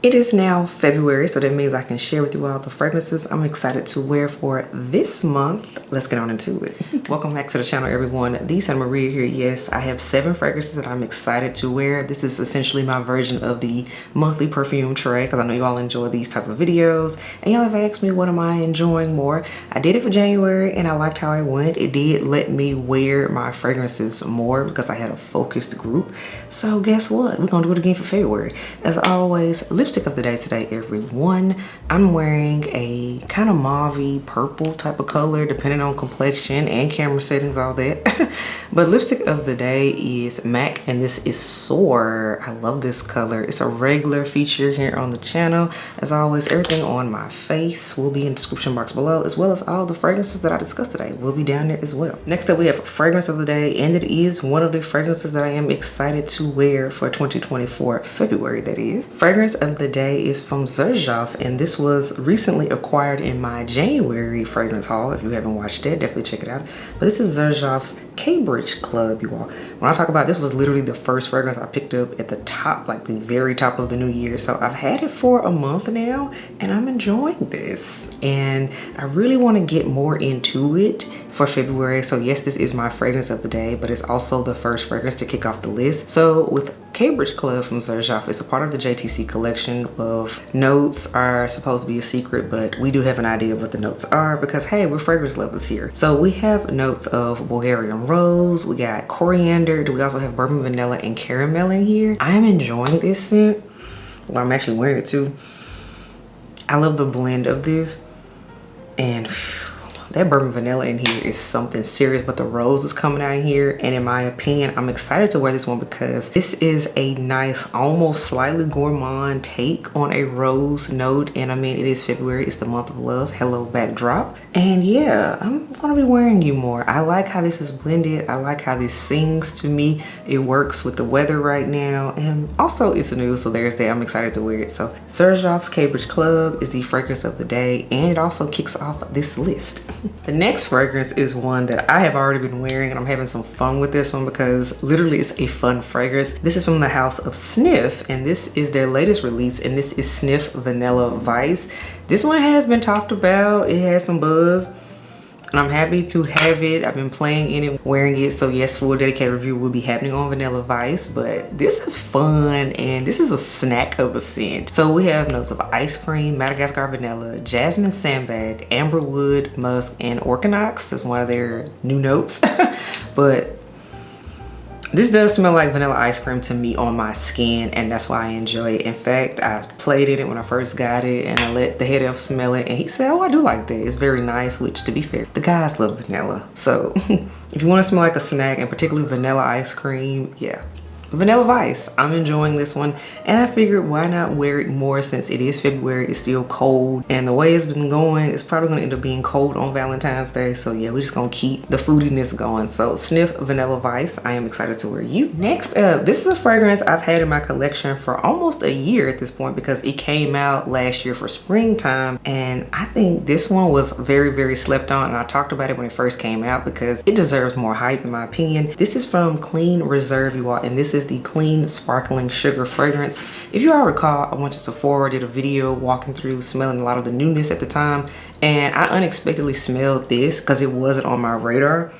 It is now February, so that means I can share with you all the fragrances I'm excited to wear for this month. Let's get on into it. Welcome back to the channel, everyone. The Santa Maria here. Yes, I have 7 fragrances that I'm excited to wear. This is essentially my version of the monthly perfume tray, because I know you all enjoy these type of videos. And y'all have asked me, what am I enjoying more? I did it for January and I liked how it went. It did let me wear my fragrances more because I had a focused group. So guess what? We're gonna do it again for February. As always, lipstick of the day today, everyone. I'm wearing a kind of mauve purple type of color, depending on complexion and camera settings, all that. But lipstick of the day is MAC, and this is Soar. I love this color. It's a regular feature here on the channel. As always, everything on my face will be in the description box below, as well as all the fragrances that I discussed today will be down there as well. Next up, we have fragrance of the day, and it is one of the fragrances that I am excited to wear for 2024 February, that is. Fragrance of the day is from Zas, and this was recently acquired in my January fragrance haul. If you haven't watched it, definitely check it out. But this is Zas Cambridge Club, you all. When I talk about this, was literally the first fragrance I picked up at the top, like the very top of the new year. So I've had it for a month now, and I'm enjoying this. And I really want to get more into it for February. So yes, this is my fragrance of the day, but it's also the first fragrance to kick off the list. So with Cambridge Club from Zas, it's a part of the JTC collection of notes are supposed to be a secret, but we do have an idea of what the notes are because, hey, we're fragrance lovers here. So we have notes of Bulgarian rose, we got coriander, we also have bourbon vanilla and caramel in here. I am enjoying this scent. Well, I'm actually wearing it too. I love the blend of this, and that bourbon vanilla in here is something serious, but the rose is coming out in here. And in my opinion, I'm excited to wear this one because this is a nice, almost slightly gourmand take on a rose note. And I mean, it is February, it's the month of love. Hello, backdrop. And yeah, I'm gonna be wearing you more. I like how this is blended. I like how this sings to me. It works with the weather right now. And also it's new, so there's that. I'm excited to wear it. So Zas Cambridge Club is the fragrance of the day, and it also kicks off this list. The next fragrance is one that I have already been wearing, and I'm having some fun with this one because literally it's a fun fragrance. This is from the house of Sniff, and this is their latest release, and this is Sniff Vanilla Vice. This one has been talked about. It has some buzz, and I'm happy to have it. I've been playing in it, wearing it. So yes, full dedicated review will be happening on Vanilla Vice, but this is fun, and this is a snack of a scent. So we have notes of ice cream, Madagascar vanilla, jasmine sandbag, amberwood, musk, and orchinox. That's one of their new notes. But this does smell like vanilla ice cream to me on my skin, and that's why I enjoy it. In fact, I played in it when I first got it, and I let the head elf smell it, and he said, oh, I do like that. It's very nice, which, to be fair, the guys love vanilla. So if you want to smell like a snack, and particularly vanilla ice cream, yeah. Vanilla Vice, I'm enjoying this one, and I figured why not wear it more since it is February, it's still cold, and the way it's been going, it's probably gonna end up being cold on Valentine's Day. So yeah, we're just gonna keep the foodiness going. So Sniff Vanilla Vice, I am excited to wear you. Next up, this is a fragrance I've had in my collection for almost a year at this point because it came out last year for springtime, and I think this one was very, very slept on, and I talked about it when it first came out because it deserves more hype in my opinion. This is from Clean Reserve, you all, and this is the Clean Sparkling Sugar fragrance. If you all recall, I went to Sephora, did a video walking through smelling a lot of the newness at the time, and I unexpectedly smelled this because it wasn't on my radar,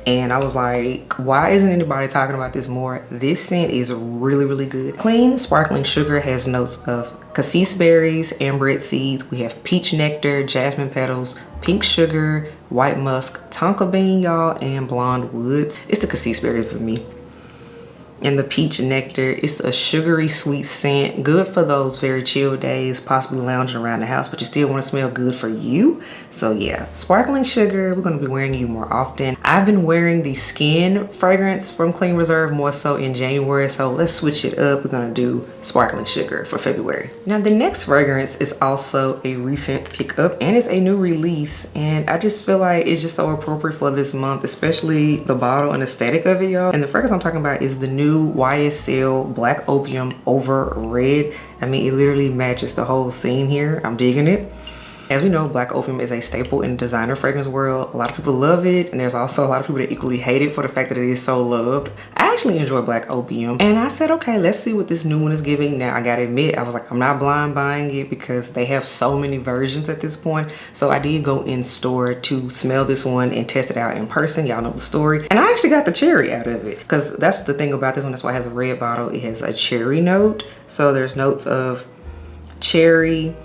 and I was like, why isn't anybody talking about this more? This scent is really, really good. Clean Sparkling Sugar has notes of cassis berries, amberette seeds. We have peach nectar, jasmine petals, pink sugar, white musk, tonka bean, y'all, and blonde woods. It's the cassis berry for me. And the peach nectar, it's a sugary sweet scent, good for those very chill days, possibly lounging around the house, but you still want to smell good for you. So yeah, Sparkling Sugar, we're going to be wearing you more often. I've been wearing the Skin fragrance from Clean Reserve more so in January, so let's switch it up. We're going to do Sparkling Sugar for February. Now the next fragrance is also a recent pickup, and it's a new release, and I just feel like it's just so appropriate for this month, especially the bottle and aesthetic of it, y'all. And the fragrance I'm talking about is the new YSL Black Opium over Red. I mean, it literally matches the whole scene here. I'm digging it. As we know, Black Opium is a staple in the designer fragrance world. A lot of people love it, and there's also a lot of people that equally hate it for the fact that it is so loved. I actually enjoy Black Opium, and I said, okay, let's see what this new one is giving. Now, I gotta admit, I was like, I'm not blind buying it because they have so many versions at this point. So I did go in store to smell this one and test it out in person. Y'all know the story. And I actually got the cherry out of it because that's the thing about this one. That's why it has a red bottle. It has a cherry note. So there's notes of cherry,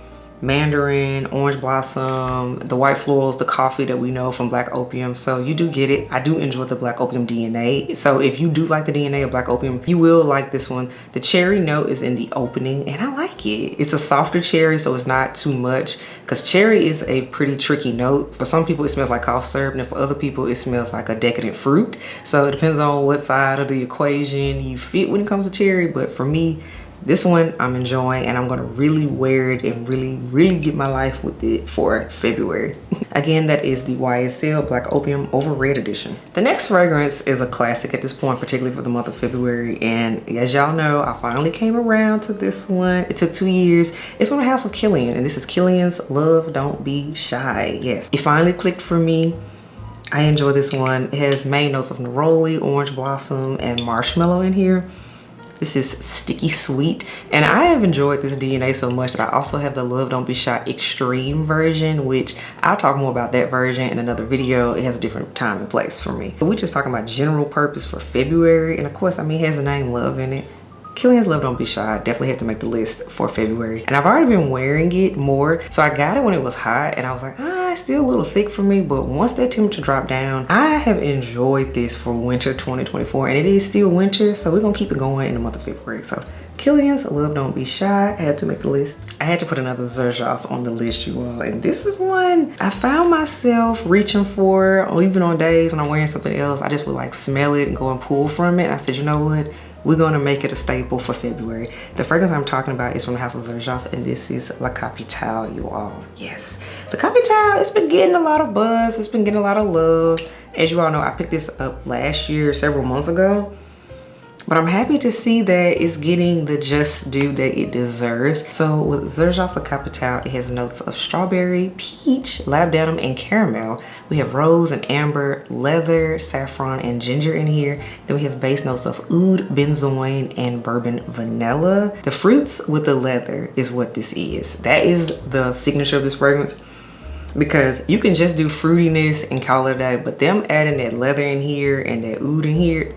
mandarin, orange blossom, the white florals, the coffee that we know from Black Opium. So you do get it. I do enjoy the Black Opium DNA. So if you do like the DNA of Black Opium, you will like this one. The cherry note is in the opening and I like it. It's a softer cherry, so it's not too much, because cherry is a pretty tricky note. For some people it smells like cough syrup, and for other people it smells like a decadent fruit. So it depends on what side of the equation you fit when it comes to cherry. But for me, this one I'm enjoying, and I'm gonna really wear it and really get my life with it for February. Again, that is the YSL Black Opium Over Red Edition. The next fragrance is a classic at this point, particularly for the month of February. And as y'all know, I finally came around to this one. It took 2 years. It's from the house of Killian, and this is Killian's Love Don't Be Shy. Yes, it finally clicked for me. I enjoy this one. It has main notes of neroli, orange blossom, and marshmallow in here. This is sticky sweet, and I have enjoyed this DNA so much that I also have the Love Don't Be Shy Extreme version, which I'll talk more about that version in another video. It has a different time and place for me. But we're just talking about general purpose for February, and of course, I mean, it has the name Love in it. Killian's Love Don't Be Shy definitely have to make the list for February. And I've already been wearing it more. So I got it when it was hot and I was like, it's still a little thick for me. But once that temperature dropped down, I have enjoyed this for winter 2024. And it is still winter, so we're gonna keep it going in the month of February. So Killian's Love Don't Be Shy, I had to make the list. I had to put another Zerjoff on the list, you all. And this is one I found myself reaching for, or even on days when I'm wearing something else, I just would like smell it and go and pull from it. And I said, you know what? We're gonna make it a staple for February. The fragrance I'm talking about is from the house of Zerjoff, and this is La Capitale, you all. Yes, La Capitale, it's been getting a lot of buzz. It's been getting a lot of love. As you all know, I picked this up last year, several months ago. But I'm happy to see that it's getting the just due that it deserves. So with Zerjoff La Capitale, it has notes of strawberry, peach, labdanum, and caramel. We have rose and amber, leather, saffron, and ginger in here. Then we have base notes of oud, benzoin, and bourbon vanilla. The fruits with the leather is what this is. That is the signature of this fragrance, because you can just do fruitiness and call it a day, but them adding that leather in here and that oud in here,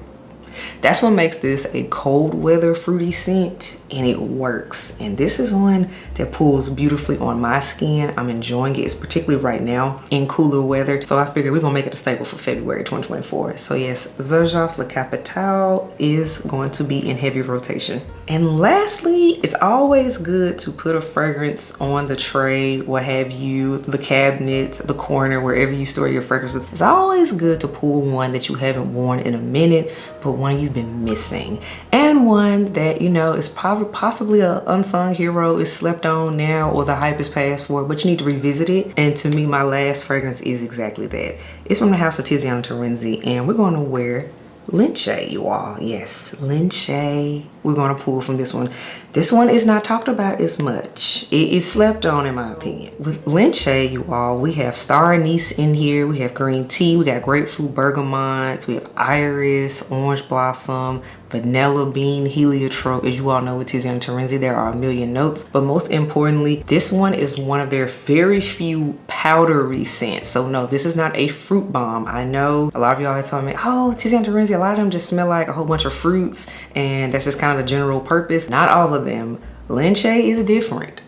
that's what makes this a cold weather fruity scent, and it works. And this is one that pulls beautifully on my skin. I'm enjoying it. It's particularly right now in cooler weather. So I figured we're gonna make it a staple for February 2024. So yes, Zerjoff La Capitale is going to be in heavy rotation. And lastly, it's always good to put a fragrance on the tray, what have you, the cabinets, the corner, wherever you store your fragrances. It's always good to pull one that you haven't worn in a minute, but one you've been missing. And one that, you know, is possibly an unsung hero, is slept on now, or the hype is past for, but you need to revisit it. And to me, my last fragrance is exactly that. It's from the house of Tiziana Terenzi, and we're gonna wear Linche, you all. Yes, Linche. We're gonna pull from this one. This one is not talked about as much. It is slept on, in my opinion. With Linche, you all, we have star anise in here. We have green tea. We got grapefruit bergamot. We have iris, orange blossom, vanilla bean, heliotrope. As you all know, with Tiziana Terenzi, there are a million notes. But most importantly, this one is one of their very few powdery scents. So no, this is not a fruit bomb. I know a lot of y'all had told me, oh, Tiziana Terenzi, a lot of them just smell like a whole bunch of fruits, and that's just kind of the general purpose. Not all of them. Linche is different.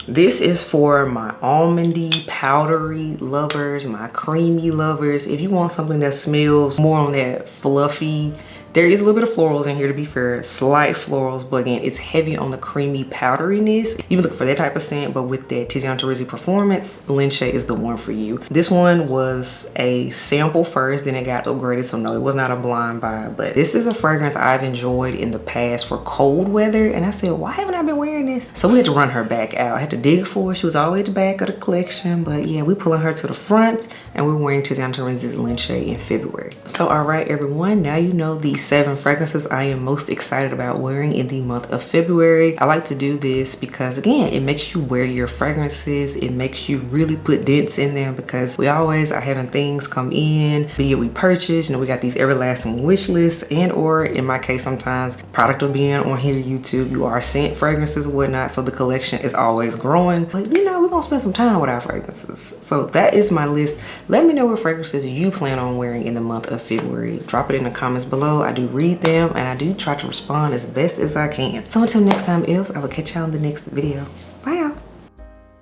This is for my almondy, powdery lovers, my creamy lovers. If you want something that smells more on that fluffy, there is a little bit of florals in here, to be fair, slight florals, but again, it's heavy on the creamy powderiness. You're looking for that type of scent, but with that Tiziana Terenzi performance, Linche is the one for you. This one was a sample first, then it got upgraded, so no, it was not a blind buy, but this is a fragrance I've enjoyed in the past for cold weather, and I said, why haven't I been wearing this? So we had to run her back out. I had to dig for her. She was all the way at the back of the collection, but yeah, we're pulling her to the front, and we're wearing Tiziana Terenzi's Linche in February. So all right, everyone, now you know the 7 fragrances I am most excited about wearing in the month of February. I like to do this because, again, it makes you wear your fragrances. It makes you really put dents in them, because we always are having things come in, be it we purchase, you know, we got these everlasting wish lists, and or in my case, sometimes product will be in on here YouTube. You are sent fragrances and whatnot, so the collection is always growing. But you know, we're gonna spend some time with our fragrances. So that is my list. Let me know what fragrances you plan on wearing in the month of February. Drop it in the comments below. I do read them and I do try to respond as best as I can. So until next time, Elves, I will catch y'all in the next video.